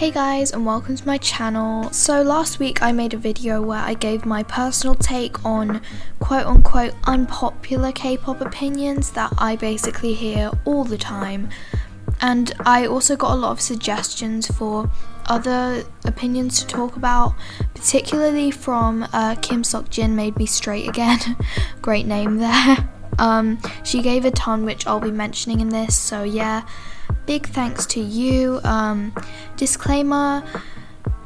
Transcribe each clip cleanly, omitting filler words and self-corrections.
Hey guys, and welcome to my channel. So last week I made a video where I gave my personal take on quote unquote unpopular K-pop opinions that I basically hear all the time, and I also got a lot of suggestions for other opinions to talk about, particularly from Kim Sok-jin Made Me Straight Again. Great name there. She gave a ton which I'll be mentioning in this, so yeah, big thanks to you. Disclaimer,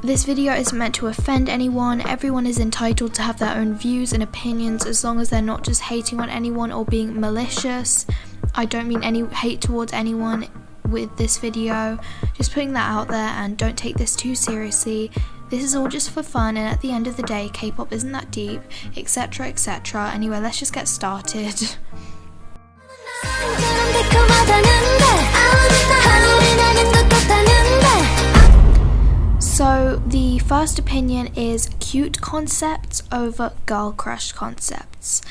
this video isn't meant to offend anyone. Everyone is entitled to have their own views and opinions as long as they're not just hating on anyone or being malicious. I don't mean any hate towards anyone with this video, just putting that out there, and don't take this too seriously. This is all just for fun, and at the end of the day, K-pop isn't that deep, etc, etc. Anyway, let's just get started. So the first opinion is cute concepts over girl crush concepts.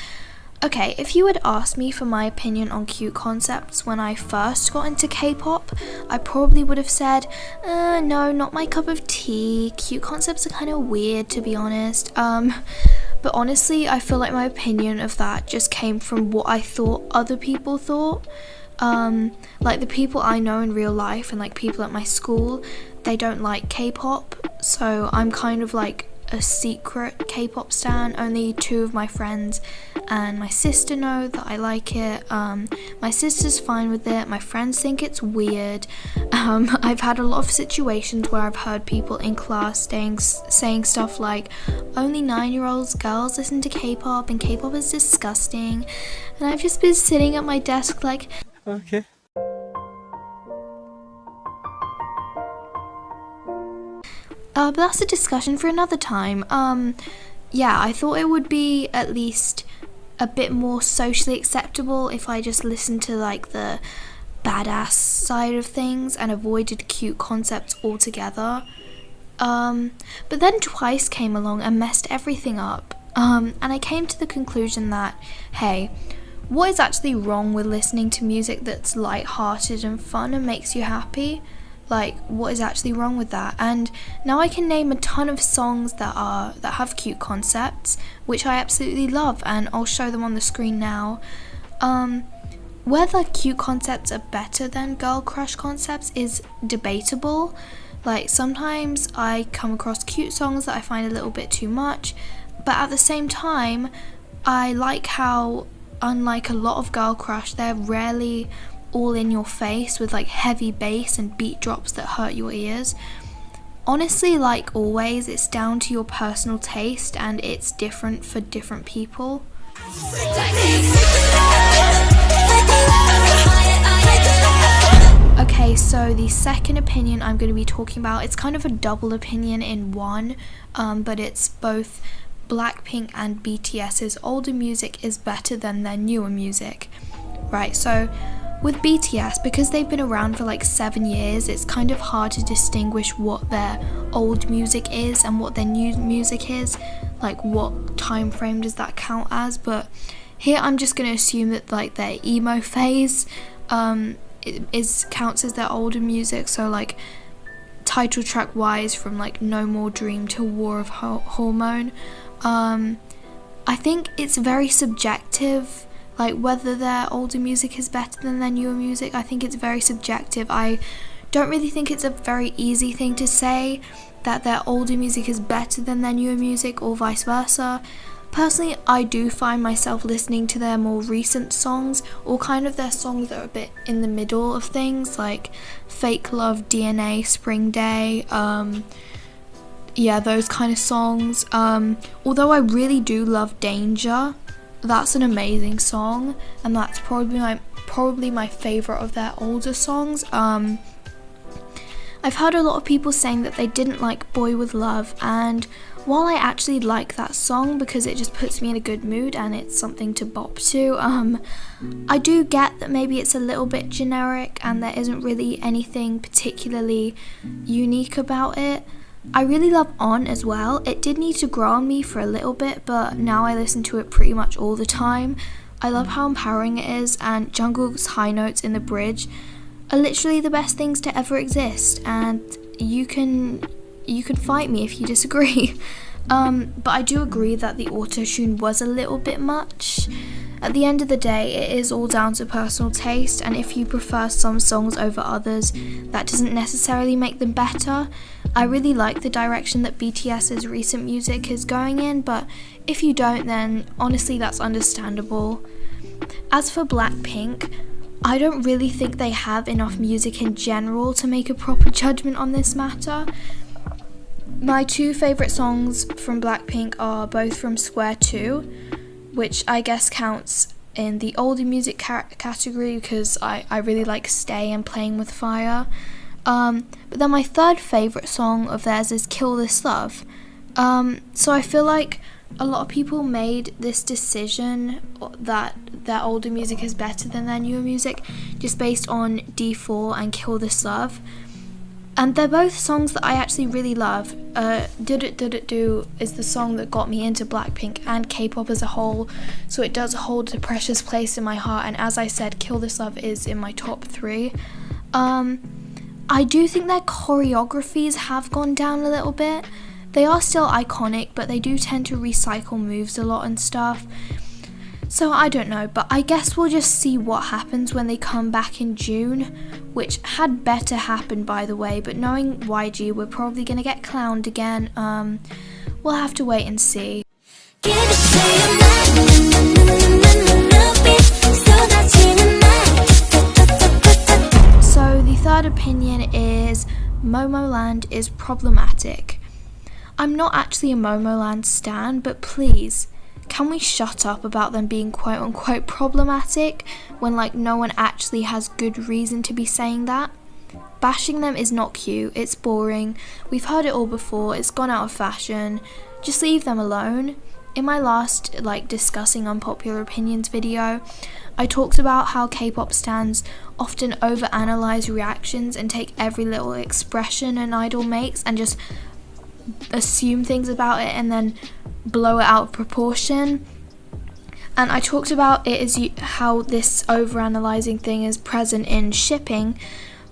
Okay, if you had asked me for my opinion on cute concepts when I first got into K-pop, I probably would have said, no, not my cup of tea. Cute concepts are kind of weird, to be honest. But honestly, I feel like my opinion of that just came from what I thought other people thought. Like the people I know in real life and like people at my school, they don't like K-pop, so I'm kind of like a secret K-pop stan. Only two of my friends and my sister know that I like it. My sister's fine with it. My friends think it's weird. I've had a lot of situations where I've heard people in class saying stuff like, only 9-year-olds girls listen to K-pop and K-pop is disgusting, and I've just been sitting at my desk like, okay. But that's a discussion for another time. Yeah, I thought it would be at least a bit more socially acceptable if I just listened to like the badass side of things and avoided cute concepts altogether. But then Twice came along and messed everything up. And I came to the conclusion that, hey, what is actually wrong with listening to music that's light-hearted and fun and makes you happy? Like, what is actually wrong with that? And now I can name a ton of songs that have cute concepts, which I absolutely love, and I'll show them on the screen now. Whether cute concepts are better than girl crush concepts is debatable. Like, sometimes I come across cute songs that I find a little bit too much, but at the same time, I like how, unlike a lot of girl crush, they're rarely all in your face with like heavy bass and beat drops that hurt your ears. Honestly, like always, it's down to your personal taste and it's different for different people. Okay, so the second opinion I'm going to be talking about, it's kind of a double opinion in one, but it's both Blackpink and BTS's older music is better than their newer music. Right, so with BTS, because they've been around for like 7 years, it's kind of hard to distinguish what their old music is and what their new music is. Like, what time frame does that count as? But here I'm just going to assume that like their emo phase counts as their older music. So like title track wise, from like No More Dream to War of Hormone. I think it's very subjective. Like, whether their older music is better than their newer music, I think it's very subjective. I don't really think it's a very easy thing to say that their older music is better than their newer music or vice versa. Personally, I do find myself listening to their more recent songs, or kind of their songs that are a bit in the middle of things, like Fake Love, DNA, Spring Day, yeah, those kind of songs. Although I really do love Danger. That's an amazing song, and that's probably my favorite of their older songs. I've heard a lot of people saying that they didn't like Boy With Love, and while I actually like that song because it just puts me in a good mood and it's something to bop to, I do get that maybe it's a little bit generic and there isn't really anything particularly unique about it. I really love On as well. It did need to grow on me for a little bit, but now I listen to it pretty much all the time. I love how empowering it is, and Jungkook's high notes in the bridge are literally the best things to ever exist, and you can fight me if you disagree. But I do agree that the auto-tune was a little bit much. At the end of the day, it is all down to personal taste, and if you prefer some songs over others, that doesn't necessarily make them better. I really like the direction that BTS's recent music is going in, but if you don't, then honestly that's understandable. As for Blackpink, I don't really think they have enough music in general to make a proper judgment on this matter. My two favourite songs from Blackpink are both from Square 2, which I guess counts in the older music category because I really like Stay and Playing With Fire. But then my third favourite song of theirs is Kill This Love. So I feel like a lot of people made this decision that their older music is better than their newer music just based on D4 and Kill This Love. And they're both songs that I actually really love. Did It Do is the song that got me into Blackpink and K-pop as a whole, so it does hold a precious place in my heart, and as I said, Kill This Love is in my top 3. I do think their choreographies have gone down a little bit. They are still iconic, but they do tend to recycle moves a lot and stuff. So I don't know, but I guess we'll just see what happens when they come back in June, which had better happen by the way, but knowing YG, we're probably going to get clowned again. We'll have to wait and see. So the third opinion is Momoland is problematic. I'm not actually a Momoland stan, but please, can we shut up about them being quote unquote problematic when like no one actually has good reason to be saying that? Bashing them is not cute, it's boring, we've heard it all before, it's gone out of fashion, just leave them alone. In my last discussing unpopular opinions video, I talked about how K-pop stans often overanalyze reactions and take every little expression an idol makes and just assume things about it and then blow it out of proportion. And I talked about it as how this overanalyzing thing is present in shipping,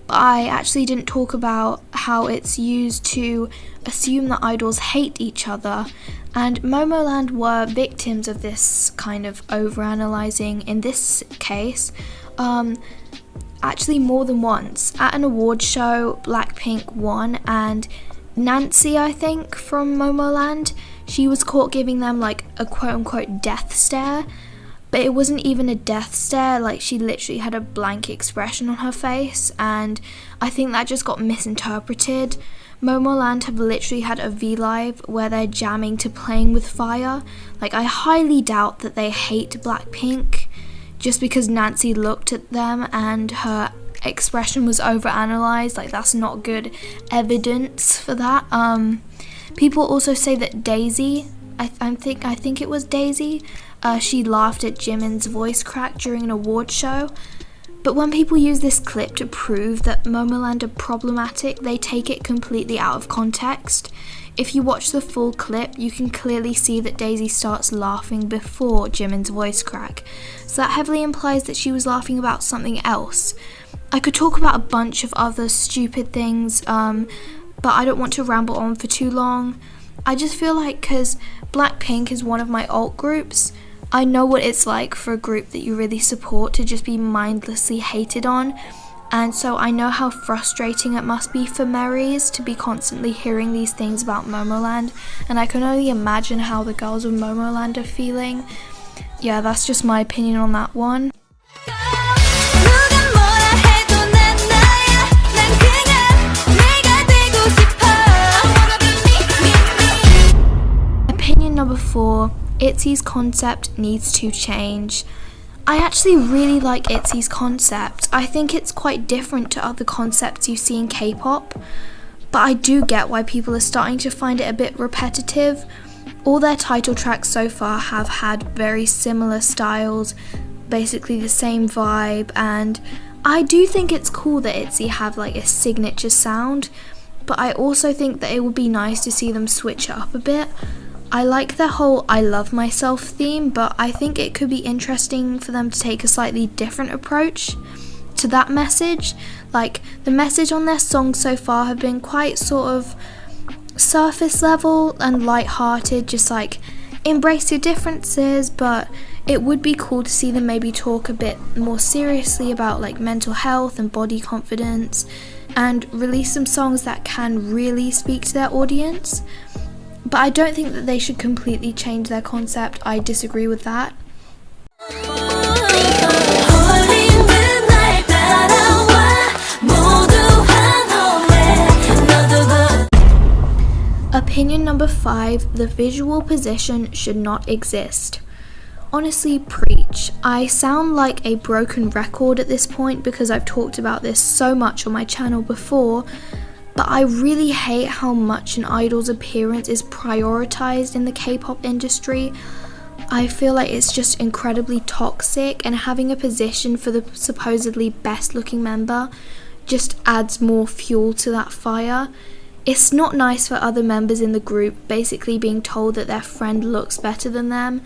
but I actually didn't talk about how it's used to assume that idols hate each other, and Momoland were victims of this kind of overanalyzing in this case, actually more than once. At an award show, Blackpink won, and Nancy, I think, from Momoland, she was caught giving them like a quote-unquote death stare, but it wasn't even a death stare, like she literally had a blank expression on her face, and I think that just got misinterpreted. Momoland have literally had a V-Live where they're jamming to Playing With Fire. Like, I highly doubt that they hate Blackpink just because Nancy looked at them and her expression was overanalyzed. Like, that's not good evidence for that. People also say that Daisy, I think it was Daisy, she laughed at Jimin's voice crack during an award show. But when people use this clip to prove that Momoland are problematic, they take it completely out of context. If you watch the full clip, you can clearly see that Daisy starts laughing before Jimin's voice crack. So that heavily implies that she was laughing about something else. I could talk about a bunch of other stupid things, but I don't want to ramble on for too long. I just feel like because Blackpink is one of my alt groups, I know what it's like for a group that you really support to just be mindlessly hated on, and so I know how frustrating it must be for Marys to be constantly hearing these things about Momoland, and I can only imagine how the girls of Momoland are feeling. Yeah, that's just my opinion on that one. Opinion number 4. ITZY's concept needs to change. I actually really like ITZY's concept. I think it's quite different to other concepts you see in K-pop, but I do get why people are starting to find it a bit repetitive. All their title tracks so far have had very similar styles, basically the same vibe, and I do think it's cool that ITZY have like a signature sound, but I also think that it would be nice to see them switch it up a bit. I like their whole I love myself theme, but I think it could be interesting for them to take a slightly different approach to to that message. Like, the message on their songs so far have been quite sort of surface level and light-hearted, just like embrace your differences, but it would be cool to see them maybe talk a bit more seriously about like mental health and body confidence, and release some songs that can really speak to their audience. But I don't think that they should completely change their concept. I disagree with that. Opinion number 5, the visual position should not exist. Honestly, preach. I sound like a broken record at this point because I've talked about this so much on my channel before, but I really hate how much an idol's appearance is prioritized in the K-pop industry. I feel like it's just incredibly toxic, and having a position for the supposedly best looking member just adds more fuel to that fire. It's not nice for other members in the group basically being told that their friend looks better than them,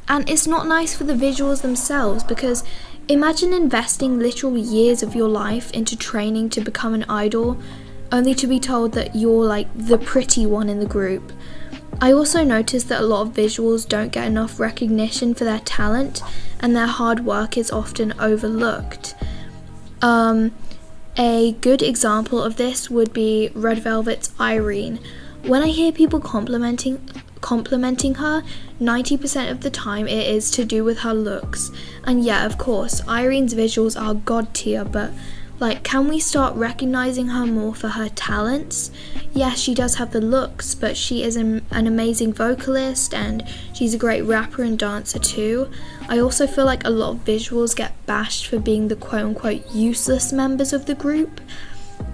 and it's not nice for the visuals themselves, because imagine investing literal years of your life into training to become an idol, only to be told that you're like the pretty one in the group. I also noticed that a lot of visuals don't get enough recognition for their talent, and their hard work is often overlooked. A good example of this would be Red Velvet's Irene. When I hear people complimenting her, 90% of the time it is to do with her looks. And yeah, of course, Irene's visuals are god tier, but like, can we start recognizing her more for her talents? Yes, she does have the looks, but she is an amazing vocalist, and she's a great rapper and dancer too. I also feel like a lot of visuals get bashed for being the quote-unquote useless members of the group,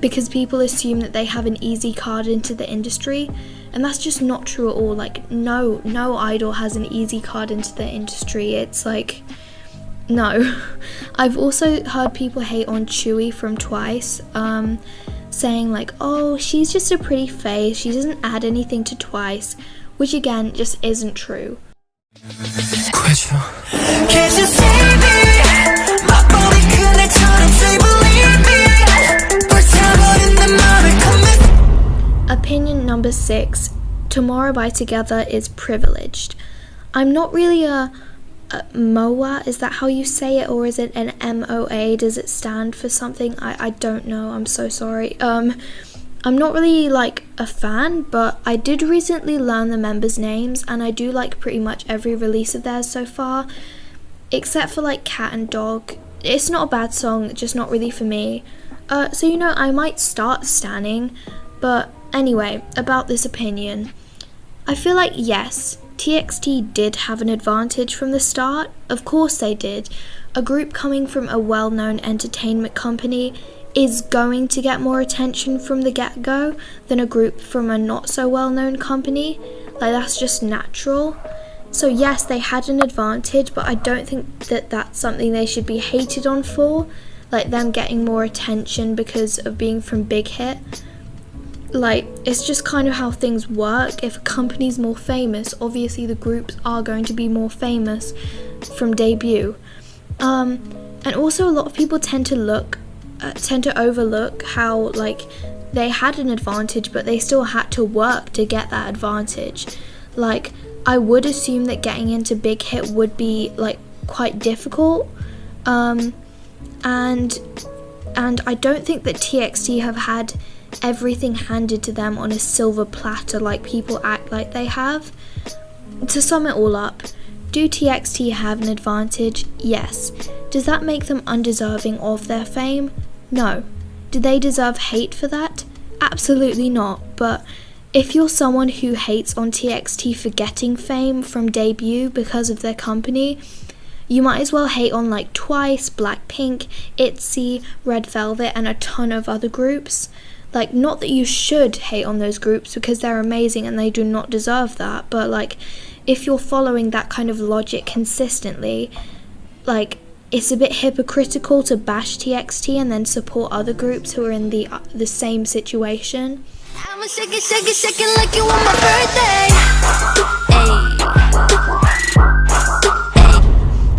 because people assume that they have an easy card into the industry, and that's just not true at all. Like, no idol has an easy card into the industry. It's like, no. I've also heard people hate on Chewie from Twice, saying like, oh, she's just a pretty face, she doesn't add anything to Twice, which again just isn't true. Opinion number 6, Tomorrow by Together is privileged. I'm not really a MOA, is that how you say it, or is it an MOA? Does it stand for something? I don't know, I'm so sorry. I'm not really like a fan, but I did recently learn the members' names, and I do like pretty much every release of theirs so far, except for like Cat and Dog. It's not a bad song, just not really for me. So you know, I might start standing, but anyway, about this opinion. I feel like yes, TXT did have an advantage from the start. Of course they did. A group coming from a well-known entertainment company is going to get more attention from the get-go than a group from a not so well-known company. Like, that's just natural. So yes, they had an advantage, but I don't think that that's something they should be hated on for, like them getting more attention because of being from Big Hit. Like, it's just kind of how things work. If a company's more famous, obviously the groups are going to be more famous from debut. And also a lot of people tend to overlook how like they had an advantage, but they still had to work to get that advantage. Like, I would assume that getting into Big Hit would be like quite difficult, and I don't think that TXT have had everything handed to them on a silver platter like people act like they have. To sum it all up, do TXT have an advantage? Yes. Does that make them undeserving of their fame? No. Do they deserve hate for that? Absolutely not. But if you're someone who hates on TXT for getting fame from debut because of their company, you might as well hate on like Twice, Blackpink, ITZY, Red Velvet, and a ton of other groups. Like, not that you should hate on those groups because they're amazing and they do not deserve that, but like, if you're following that kind of logic consistently, like, it's a bit hypocritical to bash TXT and then support other groups who are in the same situation. I'ma shake it like you on my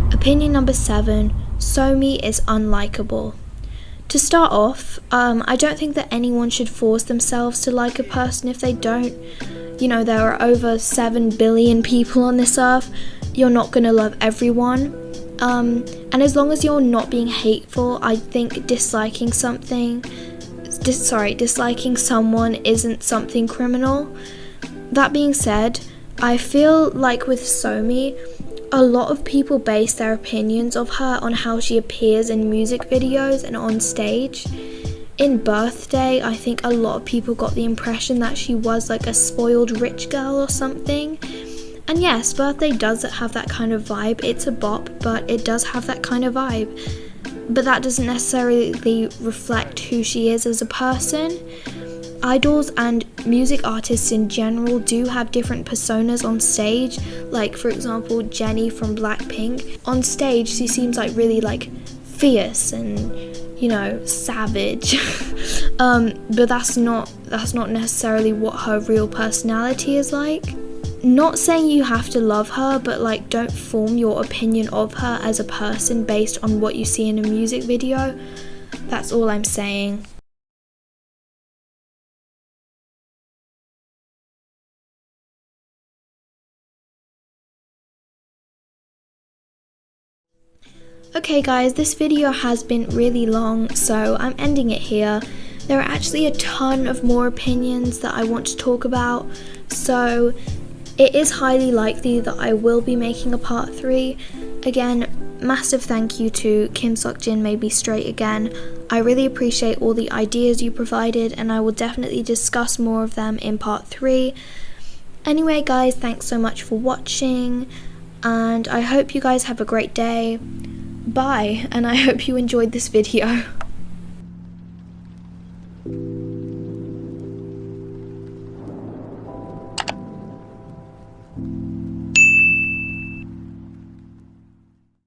birthday. Opinion number 7, Somi is unlikable. To start off, I don't think that anyone should force themselves to like a person if they don't. You know, there are over 7 billion people on this earth. You're not gonna love everyone. And as long as you're not being hateful, I think disliking someone isn't something criminal. That being said, I feel like with Somi, a lot of people base their opinions of her on how she appears in music videos and on stage. In Birthday, I think a lot of people got the impression that she was like a spoiled rich girl or something. And yes, Birthday does have that kind of vibe. It's a bop, but it does have that kind of vibe. But that doesn't necessarily reflect who she is as a person. Idols and music artists in general do have different personas on stage. Like, for example, Jennie from Blackpink. On stage, she seems like really like fierce and, you know, savage. But that's not necessarily what her real personality is like. Not saying you have to love her, but like, don't form your opinion of her as a person based on what you see in a music video. That's all I'm saying. Okay guys, this video has been really long, so I'm ending it here. There are actually a ton of more opinions that I want to talk about, so it is highly likely that I will be making a part 3. Again, massive thank you to Kim Seokjin Made Me Straight again. I really appreciate all the ideas you provided, and I will definitely discuss more of them in part 3. Anyway guys, thanks so much for watching, and I hope you guys have a great day. Bye, and I hope you enjoyed this video.